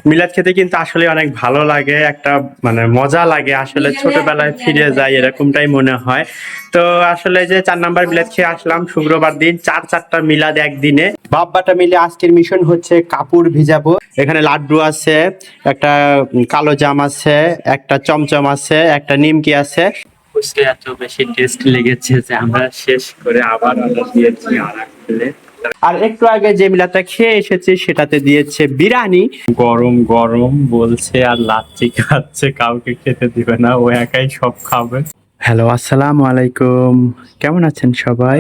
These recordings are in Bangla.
মিলাদ খেতে কিন্তু আসলে অনেক ভালো লাগে, একটা মানে মজা লাগে, আসলে ছোটবেলায় ফিরে যায় এরকমটাই মনে হয়। তো আসলে যে 4 নাম্বার মিলাদ খেয়ে আসলাম শুক্রবার দিন, চারটা মিলাদ একদিনে। বাব্বাটা মিলে আজকের মিশন হচ্ছে কাপড় ভিজাবো। এখানে লাড্ডু আছে, একটা কালো জাম আছে, একটা চমচম আছে, একটা নিমকি আছে। ফুচকা এত বেশি টেস্ট লেগেছে যে আমরা শেষ করে আবার অর্ডার দিয়েছি আর এক প্লেট। আর একটু আগে যে মিলাদটা খেয়ে এসেছি সেটাতে দিয়েছে বিরিয়ানি, গরম গরম বলছে, আর লাচ্ছি খাচ্ছে, কাউকে খেতে দিবে না, ও একাই সব খাবে। হ্যালো, আসসালামু আলাইকুম। কেমন আছেন সবাই?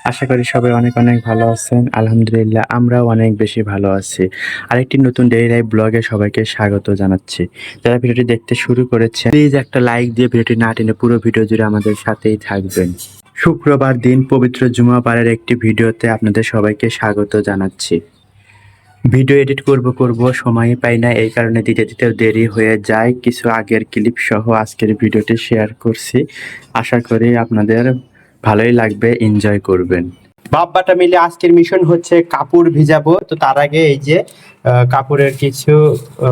আশা করি সবাই অনেক অনেক ভালো আছেন। আলহামদুলিল্লাহ আমরাও অনেক বেশি ভালো আছি। আরেকটি নতুন ডেইলি লাইফ ব্লগে সবাইকে স্বাগত জানাচ্ছি। যারা ভিডিওটি দেখতে শুরু করেছেন প্লিজ একটা লাইক দিয়ে ভিডিওটি না টেনে পুরো ভিডিও জুড়ে আমাদের সাথেই থাকবেন। শুক্রবার দিন পবিত্র জুমাবারের একটি ভিডিওতে আপনাদের সবাইকে স্বাগত জানাচ্ছি। ভিডিও এডিট করব সময় পাই না, এই কারণে দিতেও দেরি হয়ে যায়। কিছু আগের ক্লিপ সহ আজকের ভিডিওটি শেয়ার করছি, আশা করি আপনাদের ভালোই লাগবে, এনজয় করবেন। বাব্বাটা মিলে আজকের মিশন হচ্ছে কাপড় ভিজাবো। তো তার আগে এই যে কাপড়ের কিছু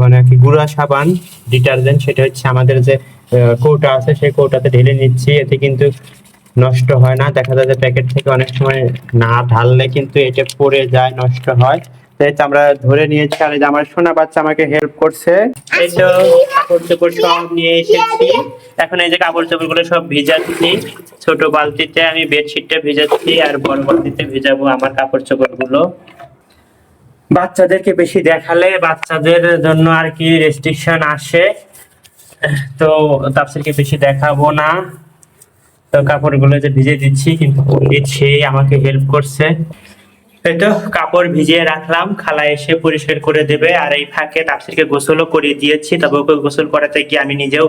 মানে কি গুঁড়া সাবান, ডিটারজেন্ট, সেটা হচ্ছে আমাদের যে কৌটা আছে সেই কৌটাতে ঢেলে নিচ্ছি। এতে কিন্তু নষ্ট হয় না, দেখা যায় যে প্যাকেট থেকে অনেক সময় না ঢাললে কিন্তু এটা পড়ে যায়, নষ্ট হয়। তাই তো আমরা ধরে নিয়েছি, আর এই যে আমার সোনা বাচ্চা আমাকে হেল্প করছে। এই তো কাপড় চোপড় সব নিয়ে এসেছি। এখন এই যে কাপড় চোপড় গুলো সব ভিজাচ্ছি। ছোট বালতিতে আমি বেডশিটটা ভিজাচ্ছি, আর বড় বালতিতে ভিজাবো আমার কাপড় চোপড় গুলো। বাচ্চাদেরকে বেশি দেখালে বাচ্চাদের জন্য আর কি রেস্ট্রিকশন আসে, তো তাফসীরকে বেশি দেখাবো না। তো কাপড়গুলো যে ভিজে দিচ্ছি, কিন্তু পণ্ডিত সেই আমাকে হেল্প করছে। এই তো কাপড় ভিজিয়ে রাখলাম, খালা এসে পরিষ্কার করে দেবে। আর এই ফাঁকে তাফসীরকে গোসলও করিয়ে দিয়েছি, তবে ওকে গোসল করাতে গিয়ে আমি নিজেও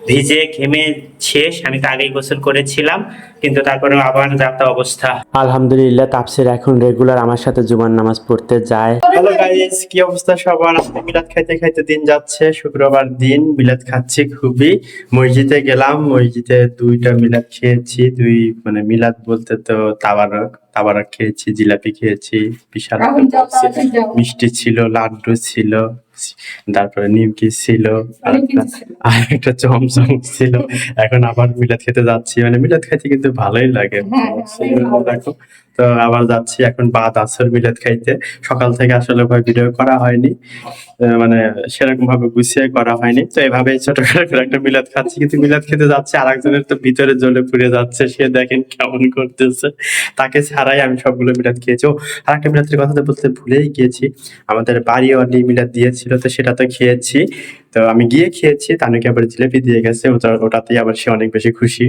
ভিজে ঘেমে শেষ। আমি তো আগেই গোসল করেছিলাম, কিন্তু তারপরে আবার যাতা অবস্থা। আলহামদুলিল্লাহ তাফসীর এখন রেগুলার আমার সাথে জুমার নামাজ পড়তে যায়। হ্যালো গাইস, কি অবস্থা সবার? আজকে মিলাদ খাইতে খাইতে দিন যাচ্ছে, শুক্রবার দিন মিলাদ খাচ্ছি খুবই। মসজিদে গেলাম, মসজিদে 2টা মিলাদ খেয়েছি। দুই মানে মিলাদ বলতে তো তাবারক খেয়েছি, জিলাপি খেয়েছি, বিশাল মিষ্টি ছিল, লাড্ডু ছিল, তারপরে নিমকি ছিল, আর একটা চমচম ছিল। এখন আবার মিলাদ খেতে যাচ্ছি, মানে মিলাদ খাইতে কিন্তু ভালোই লাগে। দেখো, তো আবার যাচ্ছি এখন বাদ আসর মিলাদ খাইতে। সকাল থেকে আসলে ভিডিও করা হয়নি, মানে সেরকম ভাবে গুছিয়ে করা হয়নি। তো এভাবে ছোট করে একটা মিলাদ খাচ্ছি, কিন্তু মিলাদ খেতে যাচ্ছে আর একজনের তো ভিতরে জ্বলে পুড়ে যাচ্ছে, সে দেখেন কেমন করতেছে। তাকে ছাড়াই আমি সবগুলো মিলাদ খেয়েছি। আর একটা মিলাদের কথা তো বলতে ভুলেই গিয়েছি, আমাদের বাড়িওয়ালি মিলাদ দিয়েছিল, তো সেটা তো খেয়েছি। তো আমি গিয়ে খেয়েছি, তানুকে আবার জিলাপি দিয়ে গেছে, ওটাতেই আবার সে অনেক বেশি খুশি।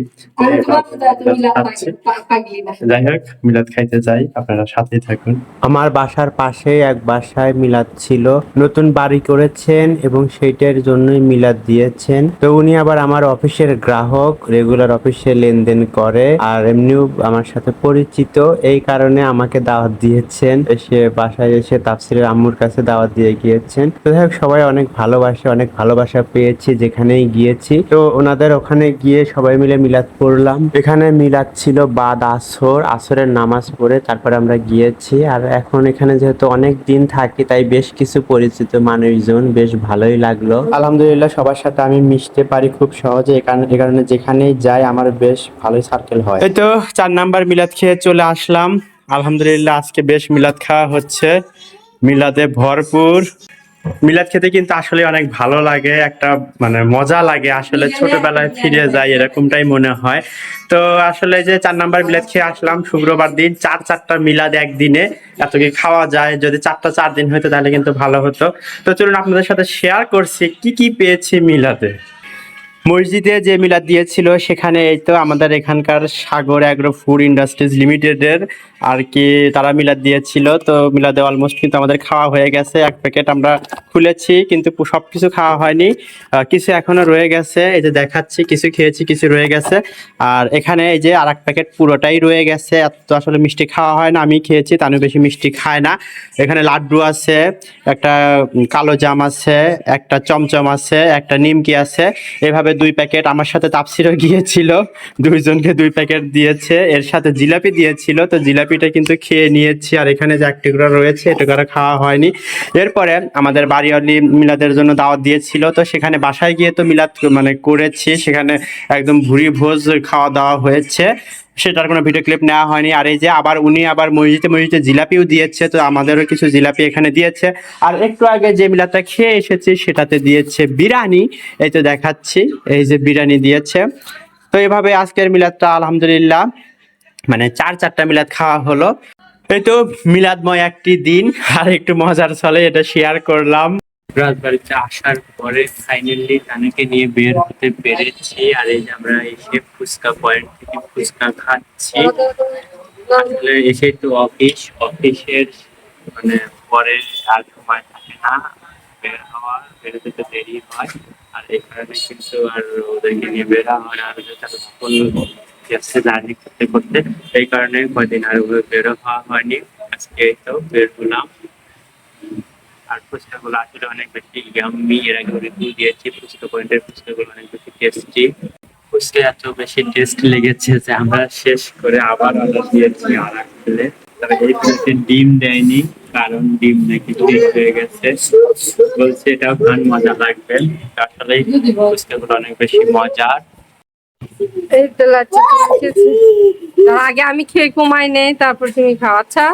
যাই হোক, মিলাদ খাইতে যাই, আপনারা সাথেই থাকুন। আমার বাসার পাশে এক বাসায় মিলাদ ছিল, নতুন বাড়ি করেছেন এবং সেইটার জন্যই মিলাদ দিয়েছেন। তো উনি আবার আমার অফিসের গ্রাহক, রেগুলার অফিসে লেনদেন করে, আর এমনিও আমার সাথে পরিচিত, এই কারণে আমাকে দাওয়াত দিয়েছেন। এসে বাসায় এসে তাফসীরের আম্মুর কাছে দাওয়াত দিয়ে গিয়েছেন। তো যাই হোক, সবাই অনেক ভালোবাসে, অনেক ভালোবাসা পেয়েছি যেখানেই গিয়েছি। তো ওনাদের ওখানে গিয়ে সবাই মিলে মিলাদ পড়লাম। এখানে মিলাদ ছিল বাদ আসরের নামাজ পড়ে তারপরে আমরা গিয়েছি। আর এখন এখানে যেহেতু অনেক দিন থাকি, তাই বেশ কিছু পরিচিত মানুষজন, বেশ ভালোই লাগলো। আলহামদুলিল্লাহ সবার সাথে আমি মিশতে পারি খুব সহজে, এ কারণে যেখানেই যাই আমার বেশ ভালোই সার্কেল হয়। এই তো 4 নাম্বার মিলাদ খেয়ে চলে আসলাম। আলহামদুলিল্লাহ আজকে বেশ মিলাদ খাওয়া হচ্ছে, মিলাদে ভরপুর। মিলাদ খেতে কিন্তু আসলে অনেক ভালো লাগে, একটা মানে মজা লাগে, আসলে ছোটবেলায় ফিরে যায় এরকমটাই মনে হয়। তো আসলে যে 4 নাম্বার মিলাদ খেয়ে আসলাম শুক্রবার দিন, চারটা মিলাদ একদিনে এত কি খাওয়া যায়? যদি 4 দিন হতো তাহলে কিন্তু ভালো হতো। তো চলুন আপনাদের সাথে শেয়ার করছি কি কি পেয়েছি মিলাদে। মসজিদে যে মিলাদ দিয়েছিল সেখানে এই তো আমাদের এখানকার সাগর অ্যাগ্রো ফুড ইন্ডাস্ট্রিজ লিমিটেডের আর কি তারা মিলাদ দিয়েছিল। তো মিলাদে অলমোস্ট কিন্তু আমাদের খাওয়া হয়ে গেছে, এক প্যাকেট আমরা খুলেছি, কিন্তু সবকিছু খাওয়া হয়নি, কিছু এখনো রয়ে গেছে। এই যে দেখাচ্ছি, কিছু খেয়েছি, কিছু রয়ে গেছে। আর এখানে এই যে আর এক প্যাকেট পুরোটাই রয়ে গেছে। এত তো আসলে মিষ্টি খাওয়া হয় না, আমি খেয়েছি, তানু বেশি মিষ্টি খায় না। এখানে লাড্ডু আছে, একটা কালো জাম আছে, একটা চমচম আছে, একটা নিমকি আছে। এভাবে 2 প্যাকেট, আমার সাথে তাপসিরও গিয়েছিল, দুইজনকে 2 প্যাকেট দিয়েছে, এর সাথে জিলাপি দিয়েছিল। তো জিলাপিটা কিন্তু খেয়ে নিয়েছি, আর এখানে যে এক টুকরা রয়েছে এটা করে খাওয়া হয়নি। এরপরে আমাদের বাড়িওয়ালি মিলাদের জন্য দাওয়াত দিয়েছিল, তো সেখানে বাসায় গিয়ে তো মিলাদ মানে করেছি, সেখানে একদম ভুরি ভোজ খাওয়া দাওয়া হয়েছে, সেটার কোনো ভিডিও ক্লিপ নেওয়া হয়নি। আর এই যে আবার উনি আবার মসজিদে মসজিদে জিলাপিও দিয়েছে, তো আমাদেরও কিছু জিলাপি এখানে দিয়েছে। আর একটু আগে যে মিলাদটা খেয়ে এসেছি সেটাতে দিয়েছে বিরিয়ানি, এই তো দেখাচ্ছি, এই যে বিরিয়ানি দিয়েছে। তো এভাবে আজকের মিলাদটা আলহামদুলিল্লাহ মানে 4টা মিলাদ খাওয়া হলো। এই তো মিলাদময় একটি দিন, আর একটু মজার ছলে এটা শেয়ার করলাম। রাজবাড়িতে আসার পরে ফাইনালি তানুকে নিয়ে বের হতে পেরেছি, আর এই যে আমরা এসে ফুচকা পয়েন্ট থেকে ফুচকা খাচ্ছি। আসলে এসে তো অফিসের মানে পরে আর সময় থাকে না, বেরোতে তো দেরি হয়, আর এই কারণে কিন্তু আর ওদেরকে নিয়ে বেরা হয় না, আর জার্নি করতে করতে এই কারণে কয়দিন আর বেরো হওয়া হয়নি। আজকে এই তো বের হলাম। আর ফুচকাগুলো আসলে অনেক বেশি ইয়াম্মি, এর আগে রিভিউ দিয়েছি, ফুচকা পয়েন্টের ফুচকাগুলো অনেক বেশি টেস্টি। ফুচকা এত বেশি টেস্ট লেগেছে যে আমরা শেষ করে আবার অর্ডার দিয়েছি আর এক প্লেট। তবে এই প্লেটে ডিম দেয়নি, কারণ ডিম নাকি শেষ হয়ে গেছে, বলছে এটাও খান মজা লাগবে। আসলে ফুচকাগুলো অনেক বেশি মজার। এই তো লাচ্ছি খেয়েছি, তার আগে আমি খেয়ে ঘুমাই নেই, তারপর তুমি খাও। আচ্ছা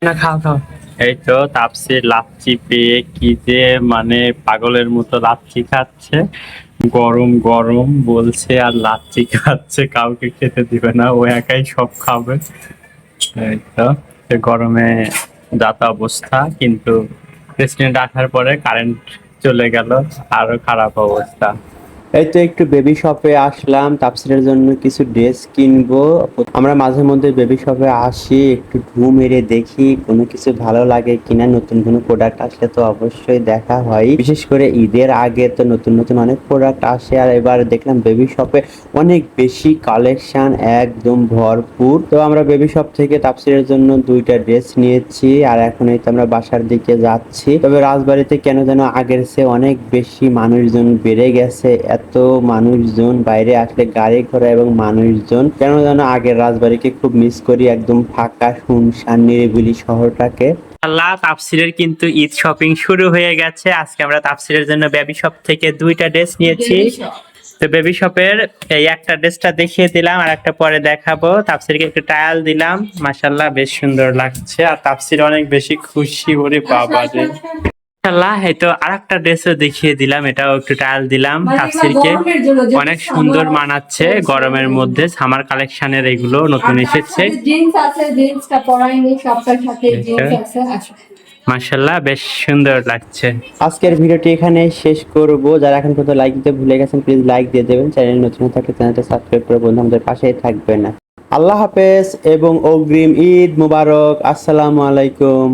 না, খাও খাও। এই তো তাপসির লাচ্ছি পেয়ে কি যে মানে পাগলের মতো লাচ্ছি খাচ্ছে, গরম গরম বলছে, আর লাচ্ছি খাচ্ছে, কাউকে খেতে দিবে না, ও একাই সব খাবে। এই তো গরমে যাতা অবস্থা, কিন্তু প্রেসিডেন্ট আসার পরে কারেন্ট চলে গেল, আরো খারাপ অবস্থা। এই তো একটু বেবি শপে আসলাম, তাপসিরের জন্য কিছু ড্রেস কিনবো। আমরা মাঝে মধ্যে বেবি শপে আসি, একটু ঢু মেরে দেখি কোনো কিছু ভালো লাগে কিনা, নতুন কোনো প্রোডাক্ট আসলে তো অবশ্যই দেখা হয়, বিশেষ করে ঈদের আগে তো নতুন নতুন অনেক প্রোডাক্ট আসে। আর এবার দেখলাম বেবি শপে অনেক বেশি কালেকশন, একদম ভরপুর। তো আমরা বেবি শপ থেকে তাপসিরের জন্য 2টা ড্রেস নিয়েছি, আর এখন এই তো আমরা বাসার দিকে যাচ্ছি। তবে রাজবাড়িতে কেন যেন আগের চেয়ে অনেক বেশি মানুষজন বেড়ে গেছে, এত মানুষজন, বাইরে আসলে গাড়ি ঘোড়া এবং মানুষজন, কেন যেন আগের রাজবাড়িকে খুব মিস করি, একদম ফাঁকা শুনশান নিরিবিলি শহরটাকে। আল্লাহ, তাফসিরের কিন্তু ঈদ শপিং শুরু হয়ে গেছে। আজকে আমরা তাফসিরের জন্য বেবি শপ থেকে 2টা ড্রেস নিয়েছি। তো বেবি শপের এই একটা ড্রেসটা দেখিয়ে দিলাম, আর একটা পরে দেখাবো। তাফসিরকে একটু ট্রায়াল দিলাম, মাশাআল্লাহ বেশ সুন্দর লাগছে, আর তাফসির অনেক বেশি খুশি, ওরে বাবা রে। এই তো আরেকটা ড্রেসও দেখিয়ে দিলাম, এটাও একটু ট্রায়াল দিলাম। তাফসিরকে অনেক সুন্দর মানাচ্ছে গরমের মধ্যে, সামার কালেকশনের এগুলো নতুন এসেছে। মাশাআল্লাহ বেশ সুন্দর লাগছে। আজকের ভিডিওটি এখানে শেষ করব। যারা এখন পর্যন্ত লাইক দিতে ভুলে গেছেন প্লিজ লাইক দিয়ে দেবেন, চ্যানেল নতুন থাকলে চ্যানেলটা সাবস্ক্রাইব করে বন্ধু আমাদের পাশেই থাকবেন। আল্লাহ হাফেজ এবং অগ্রিম ঈদ মুবারক। আসসালামু আলাইকুম।